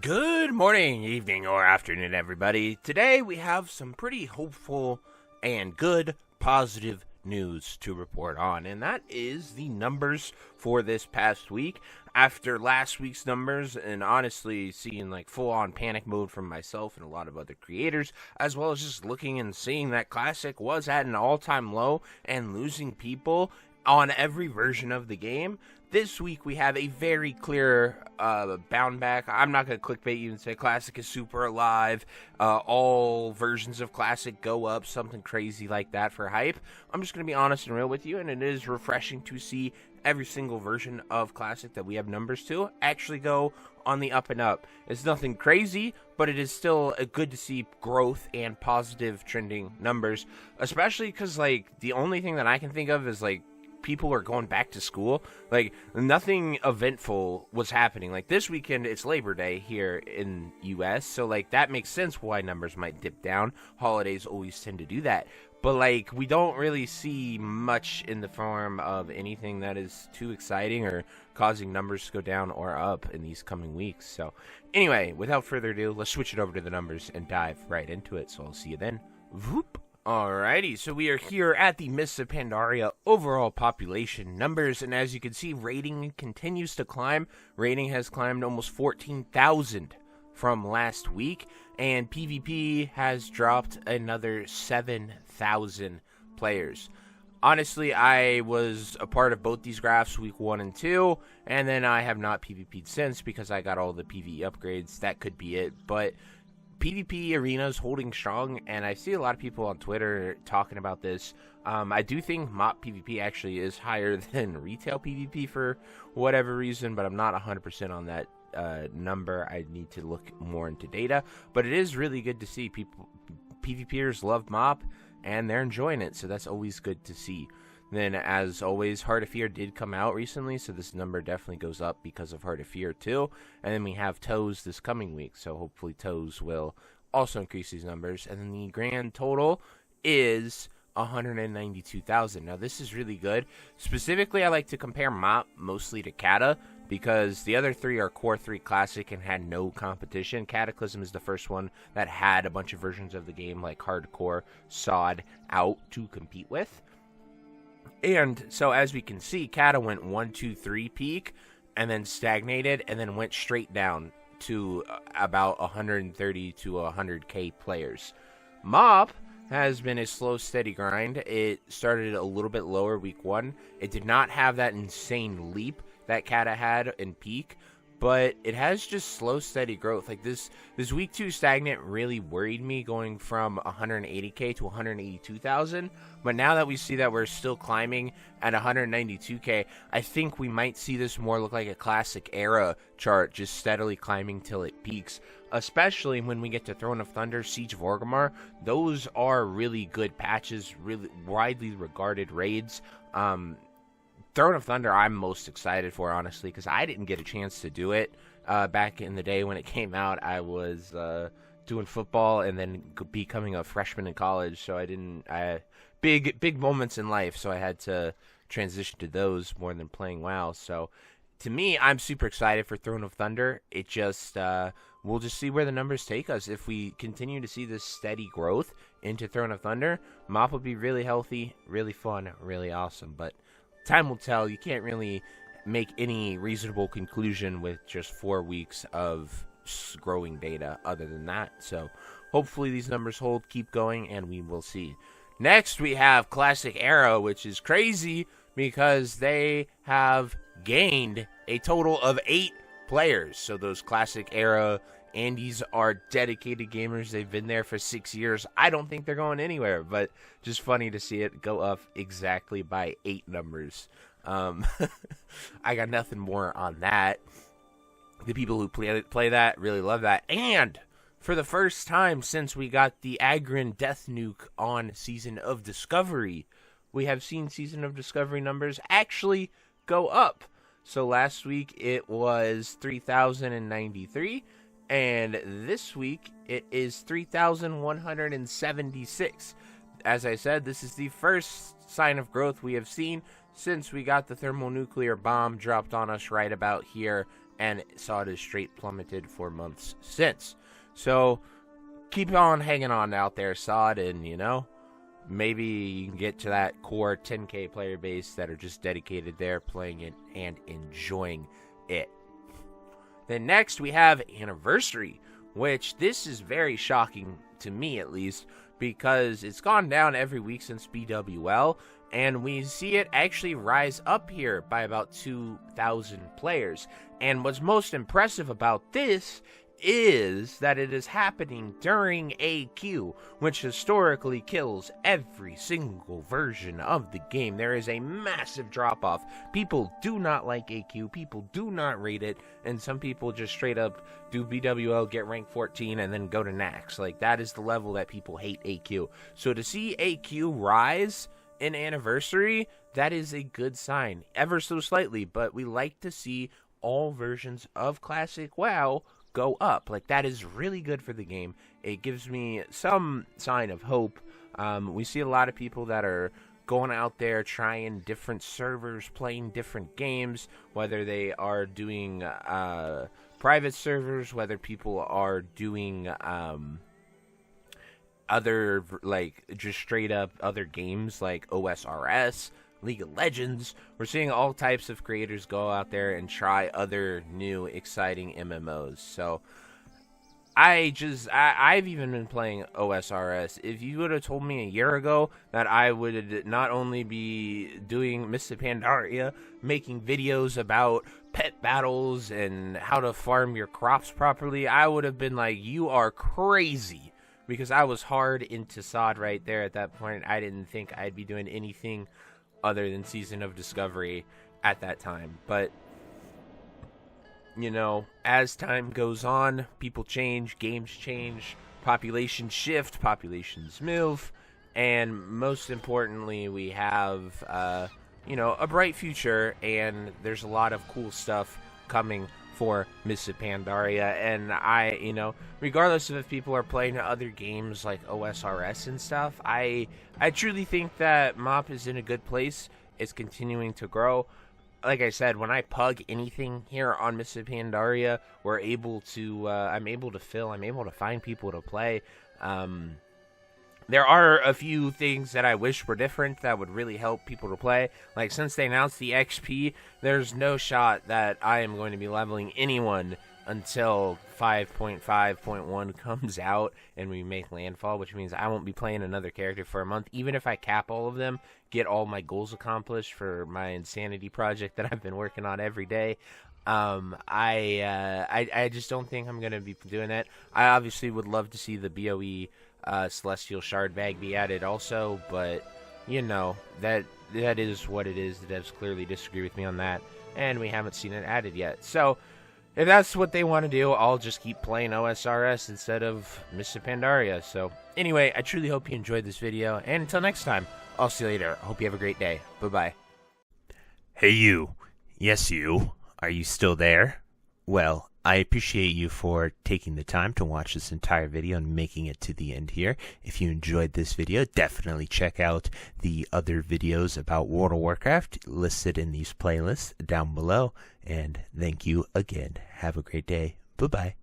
Good morning, evening, or afternoon, everybody. Today we have some pretty hopeful and good, positive news to report on, and that is the numbers for this past week. After last week's numbers, and honestly seeing like full-on panic mode from myself and a lot of other creators, as well as just looking and seeing that Classic was at an all-time low and losing people on every version of the game. This week we have a very clear bound back. I'm not going to clickbait you and say Classic is super alive. All versions of Classic go up, something crazy like that for hype. I'm just going to be honest and real with you, and it is refreshing to see every single version of Classic that we have numbers to actually go on the up and up. It's nothing crazy, but it is still good to see growth and positive trending numbers, especially because like the only thing that I can think of is like people are going back to school. Like nothing eventful was happening. Like this weekend it's Labor Day here in US, so like that makes sense why numbers might dip down. Holidays always tend to do that. But like we don't really see much in the form of anything that is too exciting or causing numbers to go down or up in these coming weeks. So anyway, without further ado, let's switch it over to the numbers and dive right into it. So I'll see you then. Whoop. Alrighty, so we are here at the Mists of Pandaria overall population numbers, and as you can see, rating continues to climb. Rating has climbed almost 14,000 from last week, and PvP has dropped another 7,000 players. Honestly, I was a part of both these graphs week 1 and 2, and then I have not PvP'd since because I got all the PvE upgrades. That could be it, but PvP arena's holding strong, and I see a lot of people on Twitter talking about this. I do think MOP PvP actually is higher than retail PvP for whatever reason, but I'm not 100% on that number. I need to look more into data, but it is really good to see people. PvPers love MOP, and they're enjoying it, so that's always good to see. Then, as always, Heart of Fear did come out recently, so this number definitely goes up because of Heart of Fear too. And then we have Toes this coming week, so hopefully Toes will also increase these numbers. And then the grand total is 192,000. Now, this is really good. Specifically, I like to compare MOP mostly to Kata, because the other three are Core 3 Classic and had no competition. Cataclysm is the first one that had a bunch of versions of the game, like Hardcore, SOD, out to compete with. And so as we can see, Kata went 1, 2, 3 peak, and then stagnated, and then went straight down to about 130 to 100k players. MOP has been a slow, steady grind. It started a little bit lower week 1. It did not have that insane leap that Kata had in peak, but it has just slow, steady growth. Like this week 2 stagnant really worried me, going from 180k to 182,000. But now that we see that we're still climbing at 192k, I think we might see this more look like a Classic era chart, just steadily climbing till it peaks. Especially when we get to Throne of Thunder, Siege of Orgrimmar. Those are really good patches, really widely regarded raids. Throne of Thunder I'm most excited for, honestly, because I didn't get a chance to do it back in the day when it came out. I was doing football and then becoming a freshman in college, so I didn't big moments in life, so I had to transition to those more than playing WoW. So to me, I'm super excited for Throne of Thunder. It just we'll just see where the numbers take us. If we continue to see this steady growth into Throne of Thunder, MOP will be really healthy, really fun, really awesome. But time will tell. You can't really make any reasonable conclusion with just 4 weeks of growing data other than that. So hopefully these numbers hold, keep going, and we will see. Next, we have Classic Era, which is crazy because they have gained a total of 8 players. So those Classic Era Andes are dedicated gamers. They've been there for 6 years. I don't think they're going anywhere, but just funny to see it go up exactly by 8 numbers. I got nothing more on that. The people who play that really love that. And for the first time since we got the Agrin Death Nuke on Season of Discovery, we have seen Season of Discovery numbers actually go up. So last week it was 3,093. And this week, it is 3,176. As I said, this is the first sign of growth we have seen since we got the thermonuclear bomb dropped on us right about here and SOD has straight plummeted for months since. So keep on hanging on out there, SOD, and maybe you can get to that core 10K player base that are just dedicated there, playing it and enjoying it. Then next we have Anniversary, which this is very shocking to me, at least, because it's gone down every week since BWL, and we see it actually rise up here by about 2,000 players. And what's most impressive about this is that it is happening during AQ, which historically kills every single version of the game. There is a massive drop-off. People do not like AQ, people do not rate it, and some people just straight up do BWL, get rank 14, and then go to Nax. Like, that is the level that people hate AQ. So to see AQ rise in Anniversary, that is a good sign, ever so slightly, but we like to see all versions of Classic WoW go up. Like, that is really good for the game. It gives me some sign of hope. We see a lot of people that are going out there trying different servers, playing different games, whether they are doing private servers, whether people are doing other, like, just straight up other games like OSRS, League of Legends. We're seeing all types of creators go out there and try other new exciting MMOs. So I've even been playing OSRS. If you would have told me a year ago that I would not only be doing Mists of Pandaria, making videos about pet battles and how to farm your crops properly, I would have been like, you are crazy. Because I was hard into SOD right there at that point. I didn't think I'd be doing anything other than Season of Discovery at that time. But, as time goes on, people change, games change, populations shift, populations move, and most importantly, we have, a bright future, and there's a lot of cool stuff coming for Mists of Pandaria. And regardless of if people are playing other games like OSRS and stuff, I truly think that MOP is in a good place. It's continuing to grow. Like I said, when I pug anything here on Mists of Pandaria, I'm able to find people to play. There are a few things that I wish were different that would really help people to play. Like, since they announced the XP, there's no shot that I am going to be leveling anyone until 5.5.1 comes out and we make landfall, which means I won't be playing another character for a month. Even if I cap all of them, get all my goals accomplished for my Insanity project that I've been working on every day, I just don't think I'm going to be doing that. I obviously would love to see the BOE Celestial Shard bag be added also, but that is what it is. The devs clearly disagree with me on that, and we haven't seen it added yet. So if that's what they want to do, I'll just keep playing OSRS instead of Mists of Pandaria. So anyway, I truly hope you enjoyed this video, and until next time, I'll see you later. I hope you have a great day. Bye-bye. Hey you. Yes you. Are you still there? Well, I appreciate you for taking the time to watch this entire video and making it to the end here. If you enjoyed this video, definitely check out the other videos about World of Warcraft listed in these playlists down below. And thank you again. Have a great day. Bye-bye.